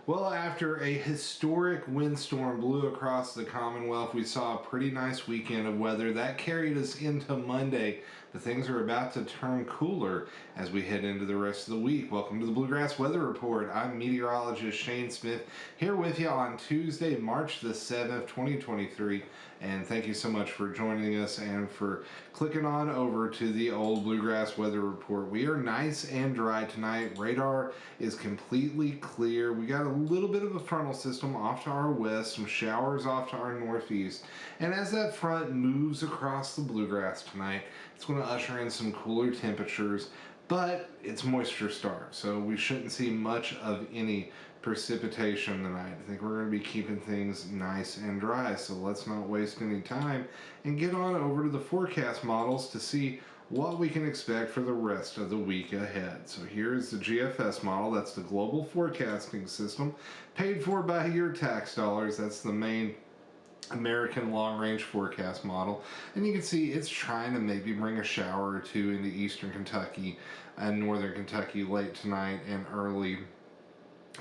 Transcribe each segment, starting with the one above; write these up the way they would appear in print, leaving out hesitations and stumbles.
Well, after a historic windstorm blew across the Commonwealth, we saw a pretty nice weekend of weather. That carried us into Monday, but things are about to turn cooler as we head into the rest of the week. Welcome to the Bluegrass Weather Report. I'm meteorologist Shane Smith here with you on Tuesday, March the 7th, 2023. And thank you so much for joining us and for clicking on over to the old Bluegrass Weather Report. We are nice and dry tonight. Radar is completely clear. We got a little bit of a frontal system off to our west, some showers off to our northeast. And as that front moves across the Bluegrass tonight, it's going to usher in some cooler temperatures, but it's moisture starved, so we shouldn't see much of any precipitation tonight. I think we're going to be keeping things nice and dry, so let's not waste any time and get on over to the forecast models to see what we can expect for the rest of the week ahead. So here's the GFS model. That's the Global Forecasting System, paid for by your tax dollars. That's the main American long-range forecast model, and you can see it's trying to maybe bring a shower or two into eastern Kentucky and northern Kentucky late tonight and early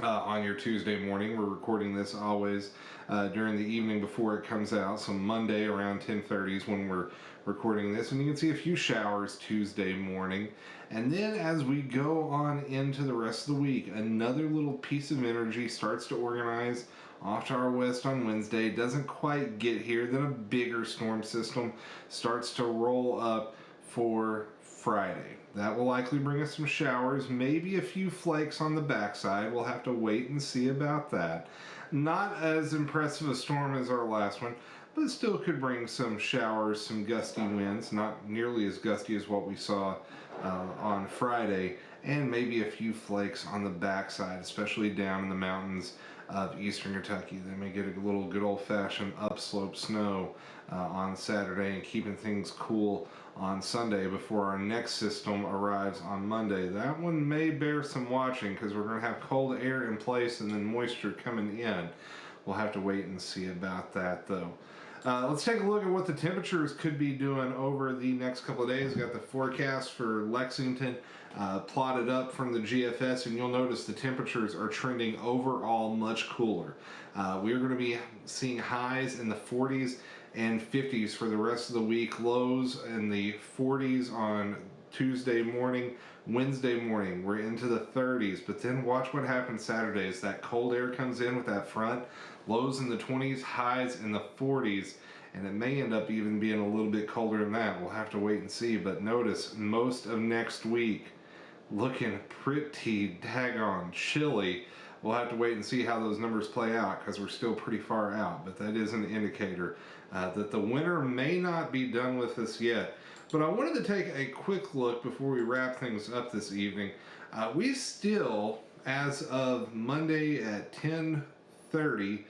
on your Tuesday morning. We're recording this always during the evening before it comes out, so Monday around 10:30 is when we're recording this, and you can see a few showers Tuesday morning. And then as we go on into the rest of the week, another little piece of energy starts to organize off to our west on Wednesday. Doesn't quite get here, then a bigger storm system starts to roll up for Friday. That will likely bring us some showers, maybe a few flakes on the backside. We'll have to wait and see about that. Not as impressive a storm as our last one, but still could bring some showers, some gusty winds, not nearly as gusty as what we saw on Friday, and maybe a few flakes on the backside, especially down in the mountains of eastern Kentucky. They may get a little good old-fashioned upslope snow on Saturday and keeping things cool on Sunday before our next system arrives on Monday. That one may bear some watching because we're going to have cold air in place and then moisture coming in. We'll have to wait and see about that though. Let's take a look at what the temperatures could be doing over the next couple of days. We've got the forecast for Lexington plotted up from the GFS, and you'll notice the temperatures are trending overall much cooler. We're going to be seeing highs in the 40s and 50s for the rest of the week, lows in the 40s on Tuesday morning. Wednesday morning we're into the 30s, but then watch what happens Saturday as that cold air comes in with that front. Lows in the 20s, highs in the 40s, and it may end up even being a little bit colder than that. We'll have to wait and see, but notice most of next week looking pretty daggone chilly. We'll have to wait and see how those numbers play out because we're still pretty far out, but that is an indicator that the winter may not be done with us yet. But I wanted to take a quick look before we wrap things up this evening. We still, as of Monday at 10:30,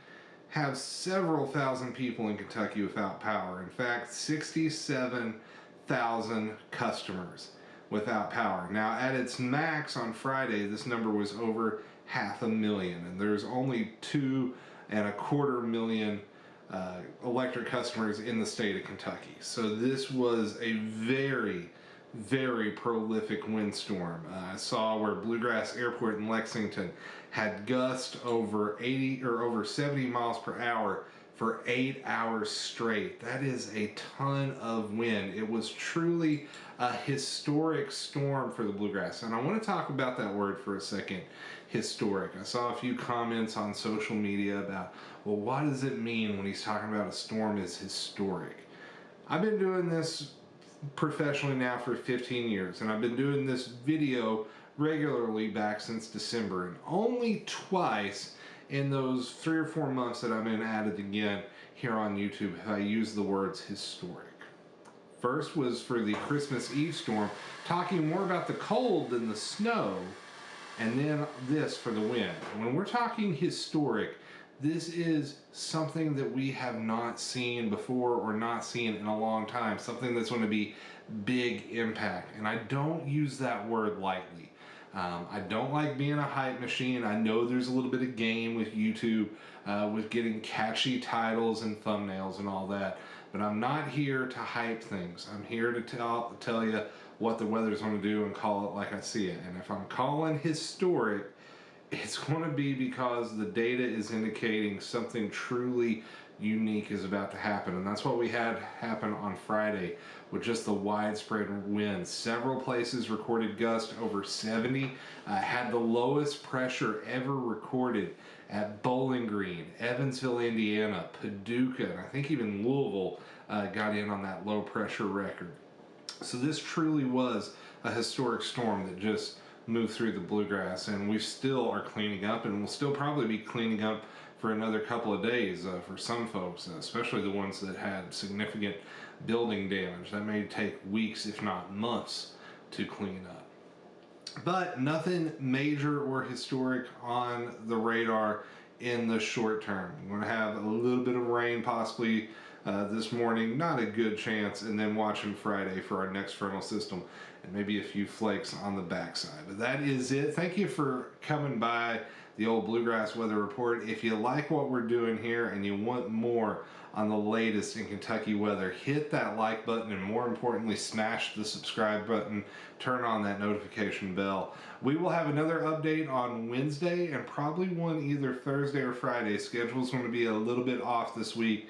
have several thousand people in Kentucky without power. In fact, 67,000 customers without power. Now, at its max on Friday, this number was over 500,000, and there's only 2.25 million electric customers in the state of Kentucky. So this was a very, very prolific windstorm. I saw where Bluegrass Airport in Lexington had gusts over 80 or over 70 miles per hour for 8 hours straight. That is a ton of wind. It was truly a historic storm for the Bluegrass, and I want to talk about that word for a second, historic. I saw a few comments on social media about, well, what does it mean when he's talking about a storm is historic? I've been doing this professionally now for 15 years, and I've been doing this video regularly back since December, and only twice in those 3 or 4 months that I've been at it again here on YouTube have I used the words historic. First was for the Christmas Eve storm, talking more about the cold than the snow, and then this for the wind. When we're talking historic, this is something that we have not seen before or not seen in a long time, something that's going to be big impact, and I don't use that word lightly. I don't like being a hype machine. I know there's a little bit of game with YouTube, with getting catchy titles and thumbnails and all that, but I'm not here to hype things. I'm here to tell you what the weather's going to do and call it like I see it. And if I'm calling historic, it's going to be because the data is indicating something truly unique is about to happen. And that's what we had happen on Friday with just the widespread winds. Several places recorded gusts over 70, had the lowest pressure ever recorded at Bowling Green, Evansville, Indiana, Paducah, and I think even Louisville got in on that low pressure record. So this truly was a historic storm that just moved through the Bluegrass, and we still are cleaning up, and we'll still probably be cleaning up for another couple of days for some folks, especially the ones that had significant building damage. That may take weeks, if not months, to clean up. But nothing major or historic on the radar in the short term. We're going to have a little bit of rain possibly this morning, not a good chance, and then watching Friday for our next frontal system and maybe a few flakes on the backside. But that is it. Thank you for coming by the old Bluegrass Weather Report. If you like what we're doing here and you want more on the latest in Kentucky weather, hit that like button, and more importantly, smash the subscribe button, turn on that notification bell. We will have another update on Wednesday and probably one either Thursday or Friday. Schedule's going to be a little bit off this week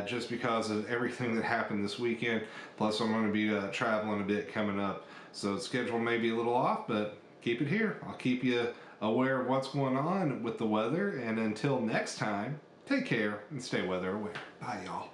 just because of everything that happened this weekend. Plus, I'm going to be traveling a bit coming up. So the schedule may be a little off, but keep it here. I'll keep you aware of what's going on with the weather. And until next time, take care and stay weather aware. Bye, y'all.